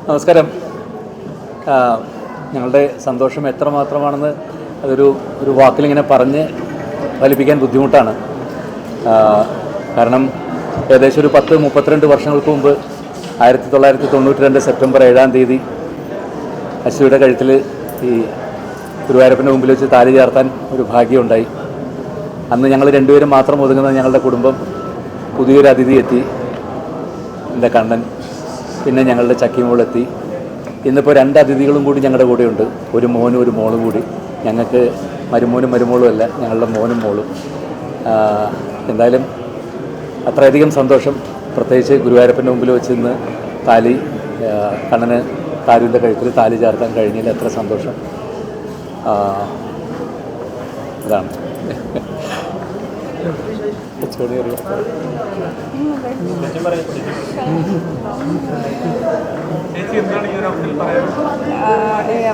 നമസ്കാരം. ഞങ്ങളുടെ സന്തോഷം എത്രമാത്രമാണെന്ന് ഒരു വാക്കിലിങ്ങനെ പറഞ്ഞ് ഫലിപ്പിക്കാൻ ബുദ്ധിമുട്ടാണ്. കാരണം ഏകദേശം ഒരു 32 വർഷങ്ങൾക്ക് മുമ്പ് 1992 സെപ്റ്റംബർ 7 അശ്വയുടെ കഴുത്തിൽ ഈ ഗുരുവായൂരപ്പൻ്റെ മുമ്പിൽ വെച്ച് താലി ചാർത്താൻ ഒരു ഭാഗ്യമുണ്ടായി. അന്ന് ഞങ്ങൾ രണ്ടുപേരും മാത്രം ഒതുങ്ങുന്ന ഞങ്ങളുടെ കുടുംബം പുതിയൊരു അതിഥി എത്തി, എൻ്റെ കണ്ണൻ. പിന്നെ ഞങ്ങളുടെ ചക്കിമോളെത്തി. ഇന്നിപ്പോൾ 2 അതിഥികളും കൂടി ഞങ്ങളുടെ കൂടെയുണ്ട്, ഒരു മോനും ഒരു മോളും കൂടി. ഞങ്ങൾക്ക് മരുമോനും മരുമോളും അല്ല, ഞങ്ങളുടെ മോനും മോളും. എന്തായാലും അത്രയധികം സന്തോഷം. പ്രത്യേകിച്ച് ഗുരുവായൂരപ്പൻ്റെ മുമ്പിൽ വെച്ച് ഇന്ന് കണ്ണന് താരുവിൻ്റെ കഴുത്തിൽ താലി ചാർത്താൻ കഴിഞ്ഞതിൽ എത്ര സന്തോഷം. ഇതാണ്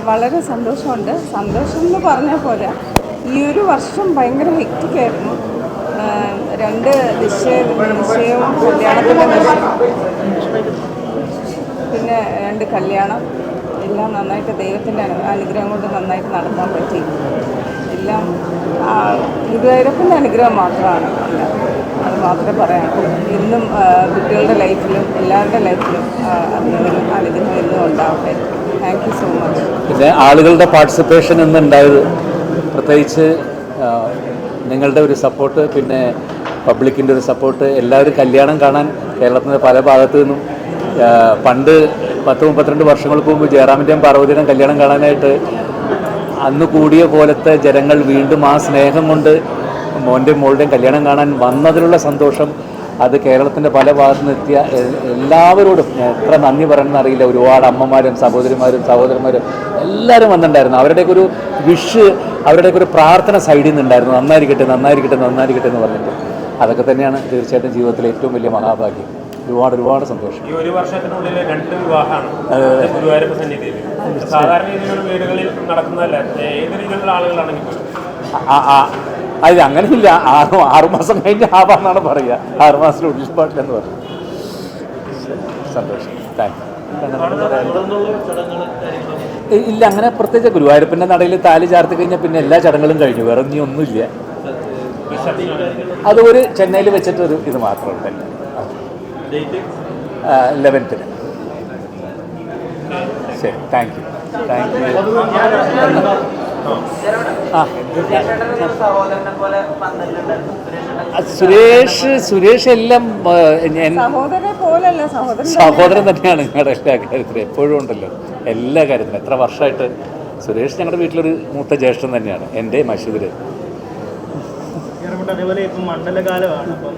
വളരെ സന്തോഷമുണ്ട്. സന്തോഷം എന്ന് പറഞ്ഞാൽ പോലെ ഈ ഒരു വർഷം ഭയങ്കര ഹെക്റ്റിക്കായിരുന്നു. 2 നിശ്ചയവും കല്യാണത്തിൻ്റെ പിന്നെ 2 കല്യാണം എല്ലാം നന്നായിട്ട് ദൈവത്തിൻ്റെ അനുഗ്രഹം കൊണ്ട് നന്നായിട്ട് നടത്താൻ പറ്റി. എല്ലാം ഗുരുവായൂരപ്പൻ്റെ അനുഗ്രഹം മാത്രമാണ്, അത് മാത്രമേ പറയാനുള്ളൂ. ഇന്നും കുട്ടികളുടെ ലൈഫിലും എല്ലാവരുടെ ലൈഫിലും അതിനൊരു അനുഗ്രഹം ഇന്നും ഉണ്ടാവട്ടെ. Thank you so much. പിന്നെ ആളുകളുടെ പാർട്ടിസിപ്പേഷൻ ഇന്നുണ്ടായത്, പ്രത്യേകിച്ച് നിങ്ങളുടെ ഒരു സപ്പോർട്ട്, പിന്നെ പബ്ലിക്കിൻ്റെ ഒരു സപ്പോർട്ട്. എല്ലാവരും കല്യാണം കാണാൻ കേരളത്തിൻ്റെ പല ഭാഗത്തു നിന്നും, പണ്ട് 32 വർഷങ്ങൾക്ക് മുമ്പ് ജയറാമിൻ്റെയും പാർവതിയുടെയും കല്യാണം കാണാനായിട്ട് അന്ന് കൂടിയ പോലത്തെ ജനങ്ങൾ വീണ്ടും ആ സ്നേഹം കൊണ്ട് മോൻ്റെയും മോളുടെയും കല്യാണം കാണാൻ വന്നതിലുള്ള സന്തോഷം, അത് കേരളത്തിൻ്റെ പല ഭാഗത്തു നിന്ന് എത്തിയ എല്ലാവരോടും എത്ര നന്ദി പറയണമെന്ന് അറിയില്ല. ഒരുപാട് അമ്മമാരും സഹോദരന്മാരും എല്ലാവരും വന്നിട്ടുണ്ടായിരുന്നു. അവരുടെയൊക്കെ ഒരു വിഷ്, അവരുടെയൊക്കെ ഒരു പ്രാർത്ഥന സൈഡിൽ നിന്നുണ്ടായിരുന്നു. നന്നായിരിക്കട്ടെ എന്ന് പറഞ്ഞിട്ട്. അതൊക്കെ തന്നെയാണ് തീർച്ചയായിട്ടും ജീവിതത്തിലെ ഏറ്റവും വലിയ മഹാഭാഗ്യം. ഒരുപാട് സന്തോഷം. ഈ ഒരു വർഷത്തിനുള്ളിൽ 2 വിവാഹമാണ് ഗുരുവായൂരപ്പ സന്നിധിയിൽ. സാധാരണ രീതിയിലുള്ള വീടുകളിൽ നടക്കുന്നതല്ല, ഏത് രീതിയിലുള്ള ആളുകളാണെങ്കിൽ അത് അങ്ങനെയില്ല. 6 മാസം കഴിഞ്ഞ് ആവാന്നാണ് പറയുക. 6 മാസത്തിനുള്ളിൽ പാട്ടില്ലെന്ന് പറഞ്ഞു. സന്തോഷം. ഇല്ല, അങ്ങനെ പ്രത്യേകിച്ച് ഗുരുവായൂരപ്പൻ്റെ നടയിൽ താലി ചാർത്തി കഴിഞ്ഞാൽ പിന്നെ എല്ലാ ചടങ്ങുകളും കഴിഞ്ഞു, വേറെ ഇനി ഒന്നുമില്ല. അത് ഒരു ചെന്നൈയിൽ വെച്ചിട്ടൊരു ഇത് മാത്രമുണ്ട്. 11th. ശരി, താങ്ക് യു. സുരേഷ് എല്ലാം സഹോദരൻ തന്നെയാണ് ഞങ്ങളുടെ എല്ലാ കാര്യത്തിലും. എപ്പോഴും ഉണ്ടല്ലോ എല്ലാ കാര്യത്തിലും. എത്ര വർഷമായിട്ട് സുരേഷ് ഞങ്ങളുടെ വീട്ടിലൊരു മൂത്ത ജ്യേഷ്ഠൻ തന്നെയാണ്, എൻ്റെ മശൂര്. അതേപോലെ ഇപ്പം മണ്ഡലകാലമാണ്. അപ്പം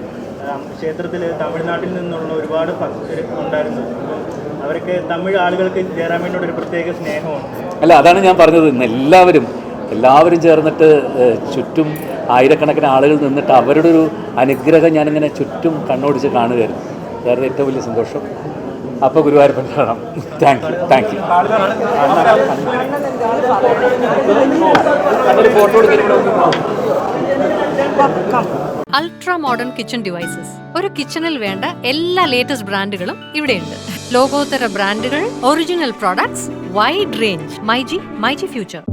ക്ഷേത്രത്തിൽ തമിഴ്നാട്ടിൽ നിന്നുള്ള ഒരുപാട് ഭക്തർ ഉണ്ടായിരുന്നു. അവർക്ക് തമിഴ് ആളുകൾക്ക് ജയറാമിനോടൊരു പ്രത്യേക സ്നേഹമാണ്. അല്ല, അതാണ് ഞാൻ പറഞ്ഞത്. ഇന്ന് എല്ലാവരും ചേർന്നിട്ട് ചുറ്റും ആയിരക്കണക്കിന് ആളുകൾ നിന്നിട്ട് അവരുടെ ഒരു അനുഗ്രഹം ഞാനിങ്ങനെ ചുറ്റും കണ്ണോടിച്ച് കാണുകയായിരുന്നു. അതായത് ഏറ്റവും വലിയ സന്തോഷം. അപ്പോൾ ഗുരുവായൂരപ്പൻ കാണാം. Thank you. Photo ultra modern kitchen devices. ഒരു കിച്ചണിൽ വേണ്ട എല്ലാ ലേറ്റസ്റ്റ് ബ്രാൻഡുകളും ഇവിടെയുണ്ട്. ലോകോത്തര ബ്രാൻഡുകൾ, original products, wide range. MyG future.